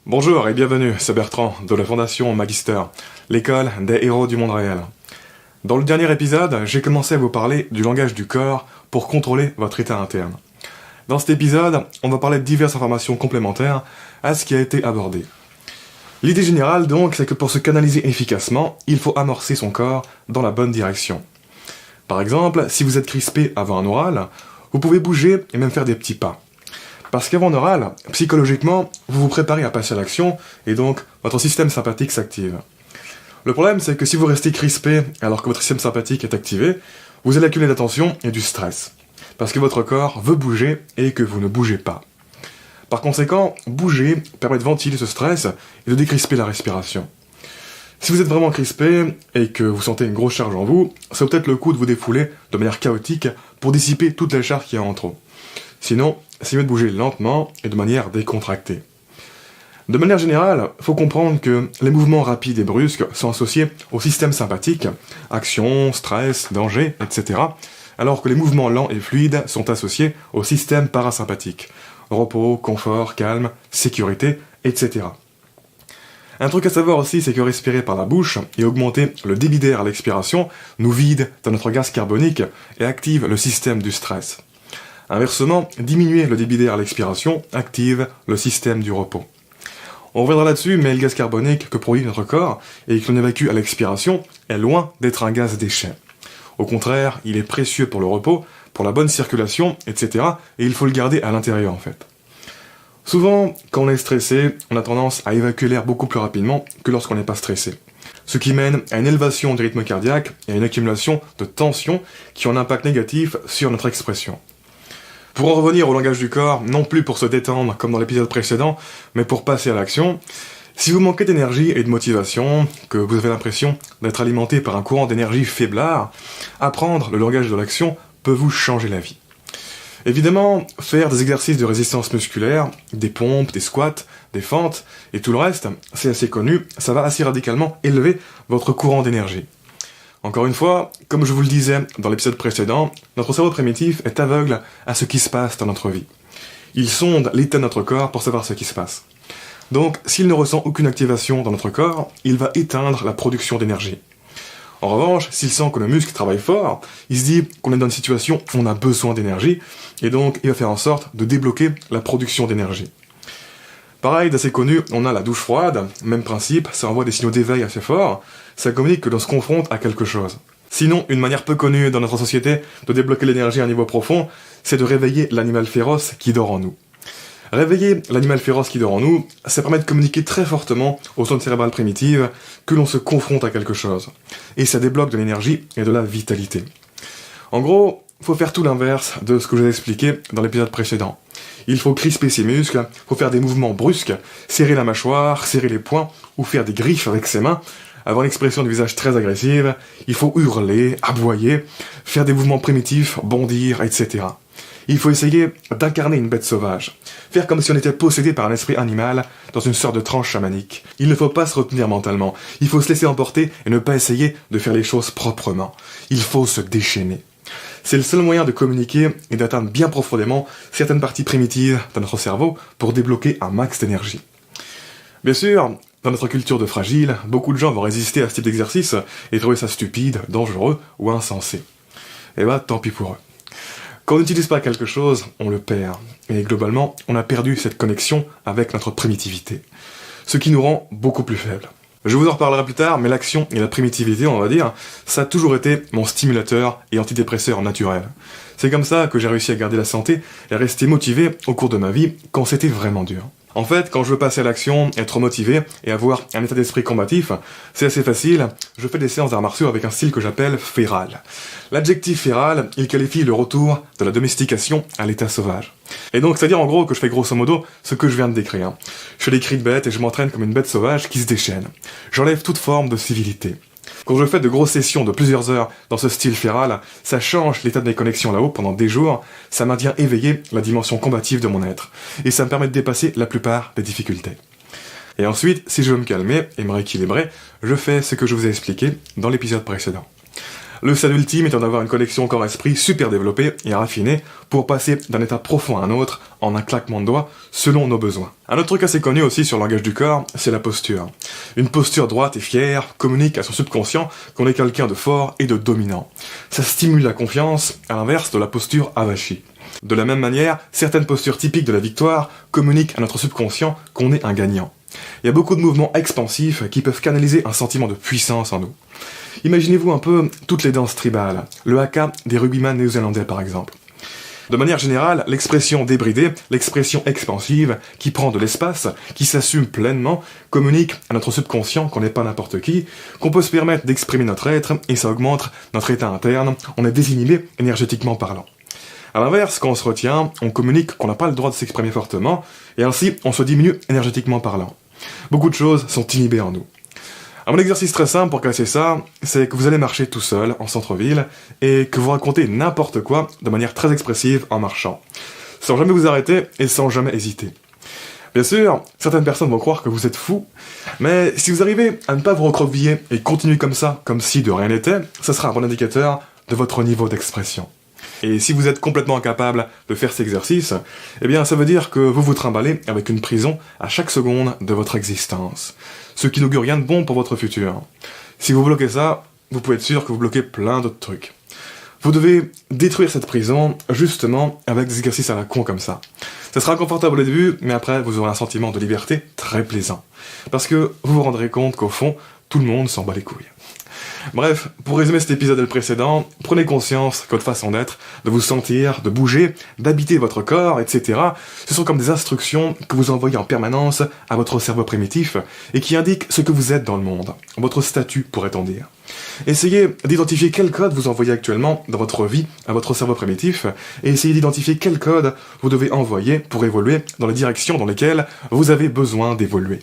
Bonjour et bienvenue, c'est Bertrand de la Fondation Magister, l'école des héros du monde réel. Dans le dernier épisode, j'ai commencé à vous parler du langage du corps pour contrôler votre état interne. Dans cet épisode, on va parler de diverses informations complémentaires à ce qui a été abordé. L'idée générale donc, c'est que pour se canaliser efficacement, il faut amorcer son corps dans la bonne direction. Par exemple, si vous êtes crispé avant un oral, vous pouvez bouger et même faire des petits pas. Parce qu'avant un oral, psychologiquement, vous vous préparez à passer à l'action et donc votre système sympathique s'active. Le problème, c'est que si vous restez crispé alors que votre système sympathique est activé, vous allez accumuler de la tension et du stress. Parce que votre corps veut bouger et que vous ne bougez pas. Par conséquent, bouger permet de ventiler ce stress et de décrisper la respiration. Si vous êtes vraiment crispé et que vous sentez une grosse charge en vous, ça vaut peut-être le coup de vous défouler de manière chaotique pour dissiper toute la charge qu'il y a en trop. Sinon, c'est mieux de bouger lentement et de manière décontractée. De manière générale, il faut comprendre que les mouvements rapides et brusques sont associés au système sympathique, action, stress, danger, etc., alors que les mouvements lents et fluides sont associés au système parasympathique, repos, confort, calme, sécurité, etc. Un truc à savoir aussi, c'est que respirer par la bouche et augmenter le débit d'air à l'expiration nous vide de notre gaz carbonique et active le système du stress. Inversement, diminuer le débit d'air à l'expiration active le système du repos. On reviendra là-dessus, mais le gaz carbonique que produit notre corps et que l'on évacue à l'expiration est loin d'être un gaz déchet. Au contraire, il est précieux pour le repos, pour la bonne circulation, etc. et il faut le garder à l'intérieur en fait. Souvent, quand on est stressé, on a tendance à évacuer l'air beaucoup plus rapidement que lorsqu'on n'est pas stressé. Ce qui mène à une élévation du rythme cardiaque et à une accumulation de tensions qui ont un impact négatif sur notre expression. Pour en revenir au langage du corps, non plus pour se détendre comme dans l'épisode précédent, mais pour passer à l'action, si vous manquez d'énergie et de motivation, que vous avez l'impression d'être alimenté par un courant d'énergie faiblard, apprendre le langage de l'action peut vous changer la vie. Évidemment, faire des exercices de résistance musculaire, des pompes, des squats, des fentes et tout le reste, c'est assez connu, ça va assez radicalement élever votre courant d'énergie. Encore une fois, comme je vous le disais dans l'épisode précédent, notre cerveau primitif est aveugle à ce qui se passe dans notre vie. Il sonde l'état de notre corps pour savoir ce qui se passe. Donc, s'il ne ressent aucune activation dans notre corps, il va éteindre la production d'énergie. En revanche, s'il sent que le muscle travaille fort, il se dit qu'on est dans une situation où on a besoin d'énergie, et donc il va faire en sorte de débloquer la production d'énergie. Pareil, d'assez connu, on a la douche froide, même principe, ça envoie des signaux d'éveil assez forts, ça communique que l'on se confronte à quelque chose. Sinon, une manière peu connue dans notre société de débloquer l'énergie à un niveau profond, c'est de réveiller l'animal féroce qui dort en nous. Réveiller l'animal féroce qui dort en nous, ça permet de communiquer très fortement aux zones cérébrales primitives que l'on se confronte à quelque chose. Et ça débloque de l'énergie et de la vitalité. En gros, il faut faire tout l'inverse de ce que je vous ai expliqué dans l'épisode précédent. Il faut crisper ses muscles, il faut faire des mouvements brusques, serrer la mâchoire, serrer les poings ou faire des griffes avec ses mains, avoir une expression du visage très agressive, il faut hurler, aboyer, faire des mouvements primitifs, bondir, etc. Il faut essayer d'incarner une bête sauvage, faire comme si on était possédé par un esprit animal dans une sorte de transe chamanique. Il ne faut pas se retenir mentalement, il faut se laisser emporter et ne pas essayer de faire les choses proprement. Il faut se déchaîner. C'est le seul moyen de communiquer et d'atteindre bien profondément certaines parties primitives de notre cerveau pour débloquer un max d'énergie. Bien sûr, dans notre culture de fragile, beaucoup de gens vont résister à ce type d'exercice et trouver ça stupide, dangereux ou insensé. Et bah, tant pis pour eux. Quand on n'utilise pas quelque chose, on le perd. Et globalement, on a perdu cette connexion avec notre primitivité. Ce qui nous rend beaucoup plus faibles. Je vous en reparlerai plus tard, mais l'action et la primitivité, on va dire, ça a toujours été mon stimulateur et antidépresseur naturel. C'est comme ça que j'ai réussi à garder la santé et à rester motivé au cours de ma vie quand c'était vraiment dur. En fait, quand je veux passer à l'action, être motivé et avoir un état d'esprit combatif, c'est assez facile, je fais des séances d'arts martiaux avec un style que j'appelle féral. L'adjectif féral, il qualifie le retour de la domestication à l'état sauvage. Et donc, c'est-à-dire en gros que je fais grosso modo ce que je viens de décrire. Je fais des cris de bête et je m'entraîne comme une bête sauvage qui se déchaîne. J'enlève toute forme de civilité. Quand je fais de grosses sessions de plusieurs heures dans ce style féral, ça change l'état de mes connexions là-haut pendant des jours, ça maintient éveillé la dimension combative de mon être, et ça me permet de dépasser la plupart des difficultés. Et ensuite, si je veux me calmer et me rééquilibrer, je fais ce que je vous ai expliqué dans l'épisode précédent. Le salut ultime étant d'avoir une connexion corps-esprit super développée et raffinée pour passer d'un état profond à un autre en un claquement de doigts selon nos besoins. Un autre truc assez connu aussi sur le langage du corps, c'est la posture. Une posture droite et fière communique à son subconscient qu'on est quelqu'un de fort et de dominant. Ça stimule la confiance, à l'inverse de la posture avachie. De la même manière, certaines postures typiques de la victoire communiquent à notre subconscient qu'on est un gagnant. Il y a beaucoup de mouvements expansifs qui peuvent canaliser un sentiment de puissance en nous. Imaginez-vous un peu toutes les danses tribales, le haka des rugbyman néo-zélandais par exemple. De manière générale, l'expression débridée, l'expression expansive, qui prend de l'espace, qui s'assume pleinement, communique à notre subconscient qu'on n'est pas n'importe qui, qu'on peut se permettre d'exprimer notre être, et ça augmente notre état interne, on est désinhibé énergétiquement parlant. A l'inverse, quand on se retient, on communique qu'on n'a pas le droit de s'exprimer fortement, et ainsi on se diminue énergétiquement parlant. Beaucoup de choses sont inhibées en nous. Un exercice très simple pour casser ça, c'est que vous allez marcher tout seul en centre-ville et que vous racontez n'importe quoi de manière très expressive en marchant, sans jamais vous arrêter et sans jamais hésiter. Bien sûr, certaines personnes vont croire que vous êtes fou, mais si vous arrivez à ne pas vous recroqueviller et continuer comme ça, comme si de rien n'était, ce sera un bon indicateur de votre niveau d'expression. Et si vous êtes complètement incapable de faire cet exercice, eh bien ça veut dire que vous vous trimballez avec une prison à chaque seconde de votre existence. Ce qui n'augure rien de bon pour votre futur. Si vous bloquez ça, vous pouvez être sûr que vous bloquez plein d'autres trucs. Vous devez détruire cette prison, justement, avec des exercices à la con comme ça. Ça sera inconfortable au début, mais après vous aurez un sentiment de liberté très plaisant. Parce que vous vous rendrez compte qu'au fond, tout le monde s'en bat les couilles. Bref, pour résumer cet épisode et le précédent, prenez conscience que votre façon d'être, de vous sentir, de bouger, d'habiter votre corps, etc., ce sont comme des instructions que vous envoyez en permanence à votre cerveau primitif et qui indiquent ce que vous êtes dans le monde, votre statut pourrait-on dire. Essayez d'identifier quel code vous envoyez actuellement dans votre vie à votre cerveau primitif et essayez d'identifier quel code vous devez envoyer pour évoluer dans les directions dans lesquelles vous avez besoin d'évoluer.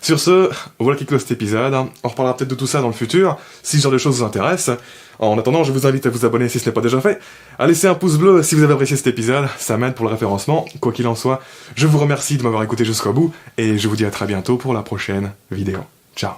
Sur ce, voilà qui close cet épisode. On reparlera peut-être de tout ça dans le futur, si ce genre de choses vous intéresse. En attendant, je vous invite à vous abonner si ce n'est pas déjà fait, à laisser un pouce bleu si vous avez apprécié cet épisode, ça m'aide pour le référencement. Quoi qu'il en soit, je vous remercie de m'avoir écouté jusqu'au bout, et je vous dis à très bientôt pour la prochaine vidéo. Ciao.